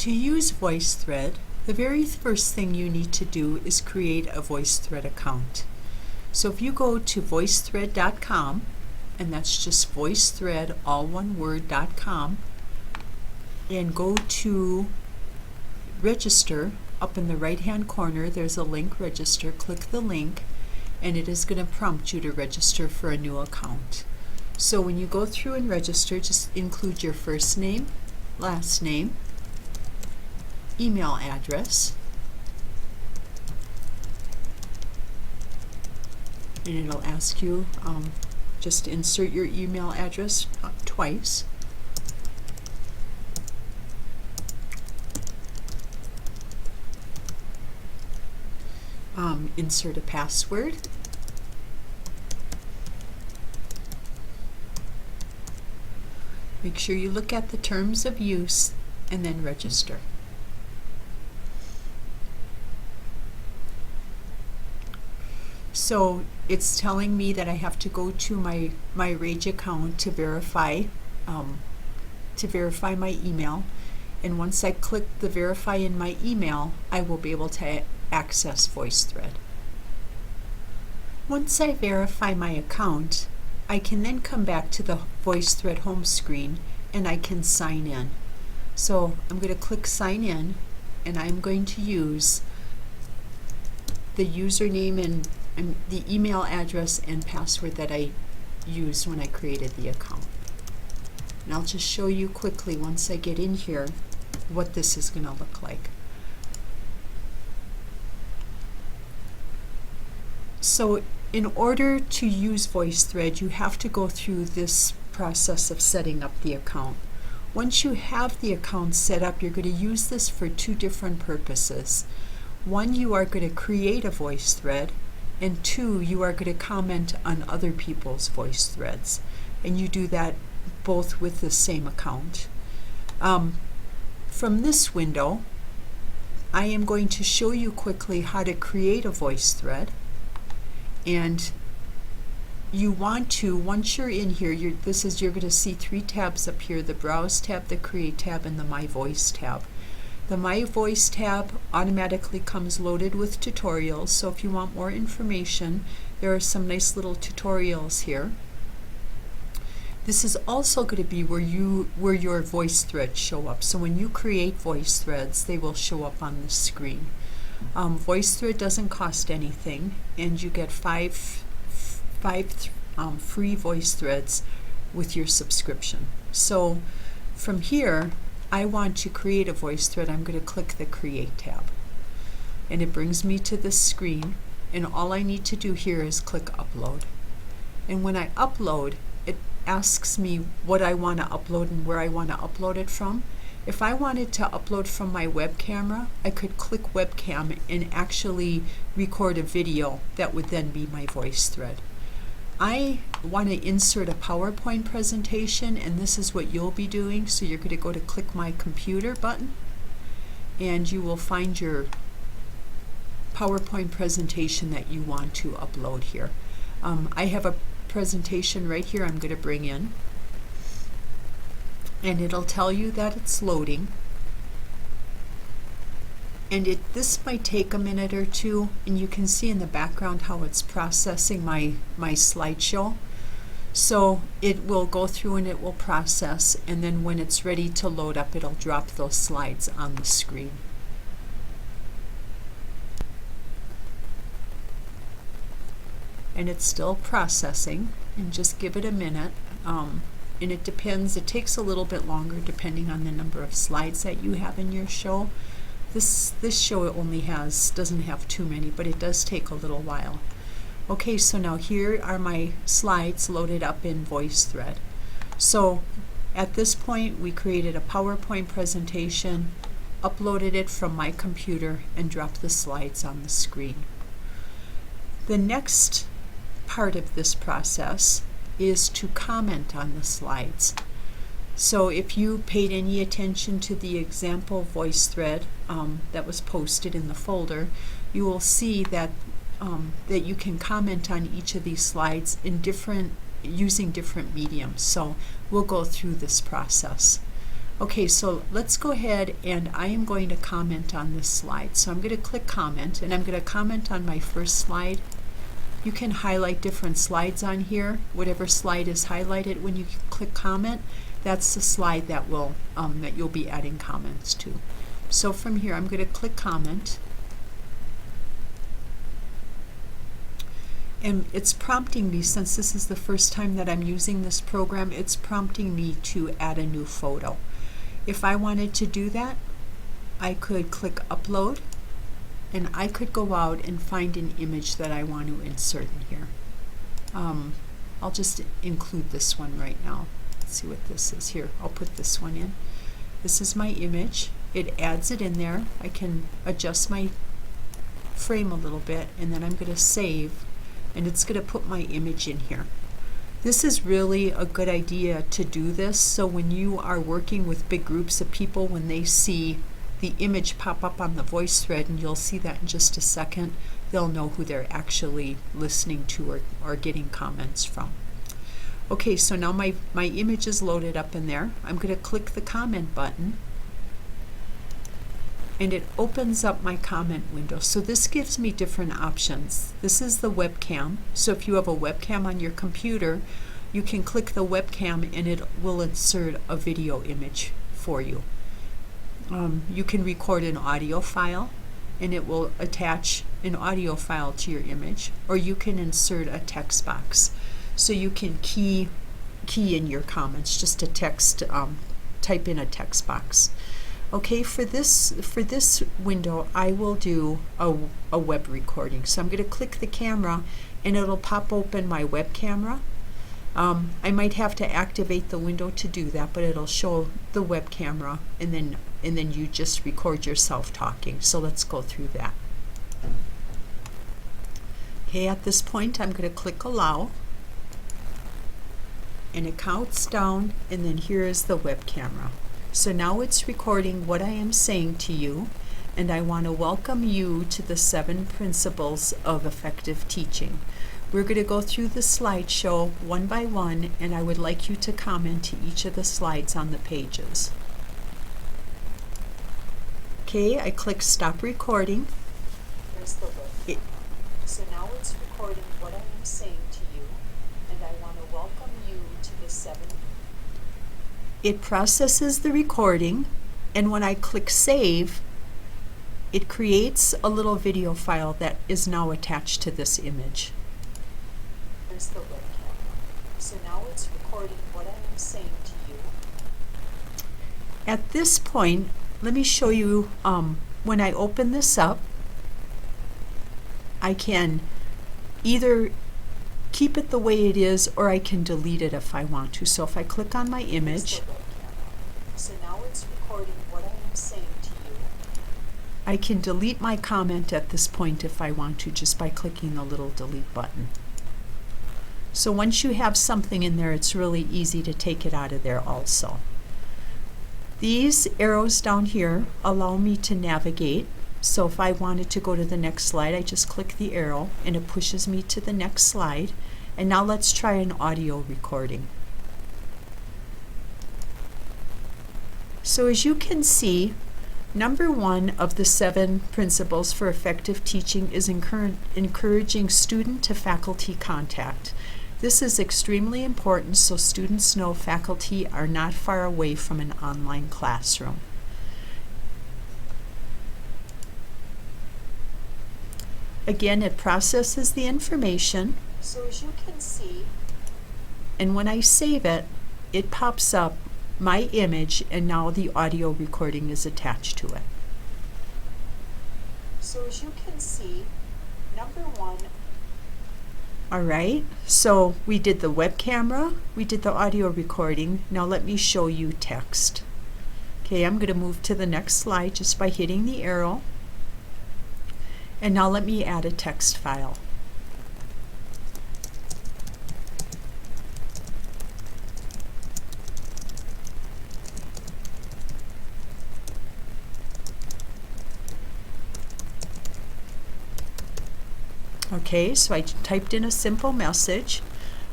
To use VoiceThread, the very first thing you need to do is create a VoiceThread account. So if you go to VoiceThread.com, and that's just VoiceThread, all one word.com, and go to register, up in the right hand corner there's a link, register, click the link, and it is going to prompt you to register for a new account. So when you go through and register, just include your first name, last name, email address, and it'll ask you just insert your email address twice. Insert a password. Make sure you look at the terms of use and then register. So it's telling me that I have to go to my Rage account to verify my email, and once I click the verify in my email, I will be able to access VoiceThread. Once I verify my account, I can then come back to the VoiceThread home screen and I can sign in. So I'm going to click sign in, and I'm going to use the username and the email address and password that I used when I created the account. And I'll just show you quickly once I get in here what this is going to look like. So in order to use VoiceThread, you have to go through this process of setting up the account. Once you have the account set up, you're going to use this for two different purposes. One, you are going to create a VoiceThread, and two, you are going to comment on other people's VoiceThreads. And you do that both with the same account. From this window, I am going to show you quickly how to create a VoiceThread. And you want to, once you're in here, you're going to see three tabs up here: the Browse tab, the Create tab, and the My Voice tab. The My Voice tab automatically comes loaded with tutorials, so if you want more information, there are some nice little tutorials here. This is also going to be where your VoiceThreads show up. So when you create VoiceThreads, they will show up on the screen. VoiceThread doesn't cost anything, and you get five free VoiceThreads with your subscription. So from here, I want to create a VoiceThread. I'm going to click the Create tab, and it brings me to this screen, and all I need to do here is click Upload. And when I upload, it asks me what I want to upload and where I want to upload it from. If I wanted to upload from my web camera, I could click webcam and actually record a video that would then be my VoiceThread. I want to insert a PowerPoint presentation, and this is what you'll be doing. So you're going to go to click my computer button, and you will find your PowerPoint presentation that you want to upload here. I have a presentation right here I'm going to bring in, and it'll tell you that it's loading. And this might take a minute or two, and you can see in the background how it's processing my slideshow. So it will go through and it will process, and then when it's ready to load up, it'll drop those slides on the screen. And it's still processing, and just give it a minute. And it depends, it takes a little bit longer depending on the number of slides that you have in your show. This show doesn't have too many, but it does take a little while. Okay, so now here are my slides loaded up in VoiceThread. So at this point, we created a PowerPoint presentation, uploaded it from my computer, and dropped the slides on the screen. The next part of this process is to comment on the slides. So if you paid any attention to the example VoiceThread that was posted in the folder, you will see that that you can comment on each of these slides in using different mediums. So we'll go through this process. Okay, so let's go ahead and I am going to comment on this slide. So I'm going to click comment and I'm going to comment on my first slide. You can highlight different slides on here. Whatever slide is highlighted when you click comment, that's the slide that will that you'll be adding comments to. So from here I'm going to click comment. And it's prompting me, since this is the first time that I'm using this program, it's prompting me to add a new photo. If I wanted to do that, I could click upload and I could go out and find an image that I want to insert in here. I'll just include this one right now. Let's see what this is here. I'll put this one in. This is my image. It adds it in there. I can adjust my frame a little bit and then I'm going to save. And it's going to put my image in here. This is really a good idea to do this, so when you are working with big groups of people, when they see the image pop up on the VoiceThread, and you'll see that in just a second, they'll know who they're actually listening to or getting comments from. Okay, so now my image is loaded up in there. I'm going to click the comment button and it opens up my comment window. So this gives me different options. This is the webcam. So if you have a webcam on your computer, you can click the webcam and it will insert a video image for you. You can record an audio file and it will attach an audio file to your image, or you can insert a text box. So you can key in your comments, just a text, type in a text box. Okay, for this window, I will do a web recording. So I'm going to click the camera and it'll pop open my web camera. I might have to activate the window to do that, but it'll show the web camera and then you just record yourself talking. So let's go through that. Okay, at this point I'm going to click allow and it counts down, and then here is the web camera. So now it's recording what I am saying to you, and I want to welcome you to the 7 principles of effective teaching. We're going to go through the slideshow one by one, and I would like you to comment to each of the slides on the pages. Okay, I click stop recording. There's the web. So now it's recording what I am saying to you, and I want to welcome you to the 7. It processes the recording, and when I click save, it creates a little video file that is now attached to this image. There's the webcam. So now it's recording what I am saying to you. At this point, let me show you, when I open this up, I can either keep it the way it is, or I can delete it if I want to. So if I click on my image, so now it's recording what I am saying to you. I can delete my comment at this point if I want to, just by clicking the little delete button. So once you have something in there, it's really easy to take it out of there also. These arrows down here allow me to navigate. So if I wanted to go to the next slide, I just click the arrow and it pushes me to the next slide. And now let's try an audio recording. So as you can see, number 1 of the 7 principles for effective teaching is encouraging student to faculty contact. This is extremely important so students know faculty are not far away from an online classroom. Again, it processes the information. So as you can see, and when I save it, it pops up my image, and now the audio recording is attached to it. So as you can see, number 1. All right, so we did the web camera, we did the audio recording. Now let me show you text. Okay, I'm going to move to the next slide just by hitting the arrow. And now let me add a text file. Okay, so I typed in a simple message.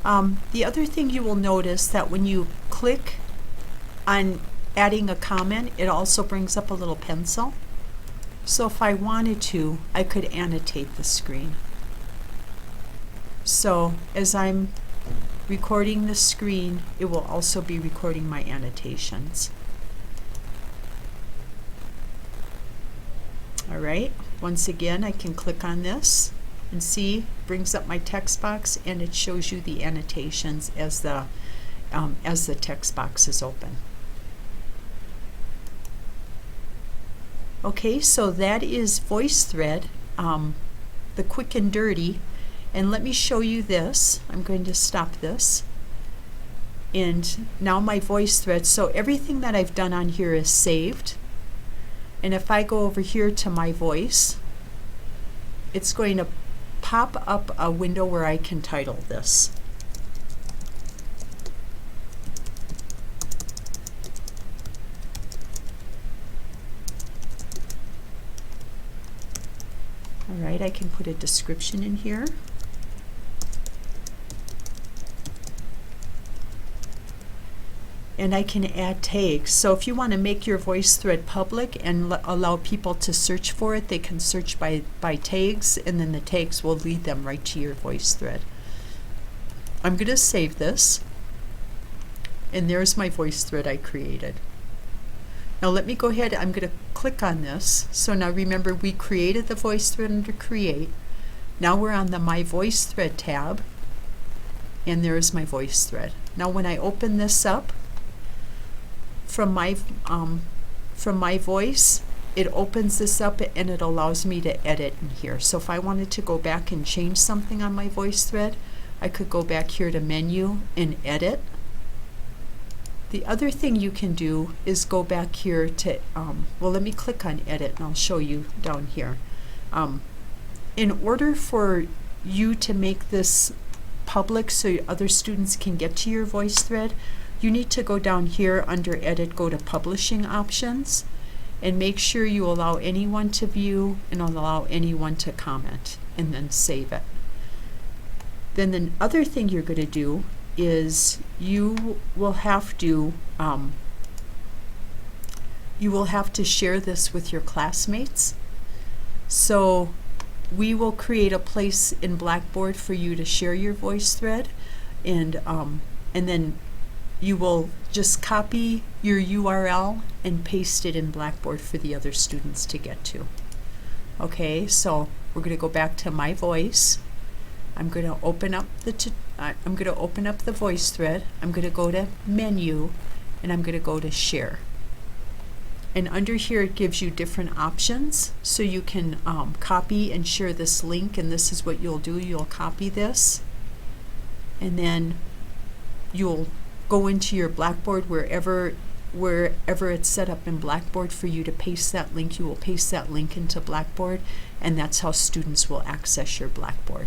The other thing you will notice that when you click on adding a comment, it also brings up a little pencil. So if I wanted to, I could annotate the screen. So as I'm recording the screen, it will also be recording my annotations. All right, once again, I can click on this and see, brings up my text box, and it shows you the annotations as the text box is open. Okay, so that is VoiceThread, the quick and dirty. And let me show you this. I'm going to stop this. And now my VoiceThread, so everything that I've done on here is saved. And if I go over here to my voice, it's going to pop up a window where I can title this. All right, I can put a description in here. And I can add tags. So if you want to make your VoiceThread public and allow people to search for it, they can search by tags, and then the tags will lead them right to your VoiceThread. I'm going to save this, and there's my VoiceThread I created. Now let me go ahead, I'm going to click on this. So now remember, we created the VoiceThread under Create. Now we're on the My VoiceThread tab, and there's my VoiceThread. Now when I open this up, from my voice, it opens this up and it allows me to edit in here. So if I wanted to go back and change something on my VoiceThread, I could go back here to Menu and Edit. The other thing you can do is go back here to, well, let me click on Edit and I'll show you down here. In order for you to make this public so other students can get to your VoiceThread, you need to go down here under Edit, go to Publishing Options, and make sure you allow anyone to view and allow anyone to comment, and then save it. Then the other thing you're going to do is you will have to share this with your classmates. So we will create a place in Blackboard for you to share your VoiceThread, and then you will just copy your URL and paste it in Blackboard for the other students to get to. Okay, so we're going to go back to My Voice. I'm going to open up the VoiceThread. I'm going to go to Menu, and I'm going to go to Share. And under here it gives you different options, so you can copy and share this link. And this is what you'll do: you'll copy this, and then you'll go into your Blackboard, wherever it's set up in Blackboard for you to paste that link. You will paste that link into Blackboard, and that's how students will access your Blackboard.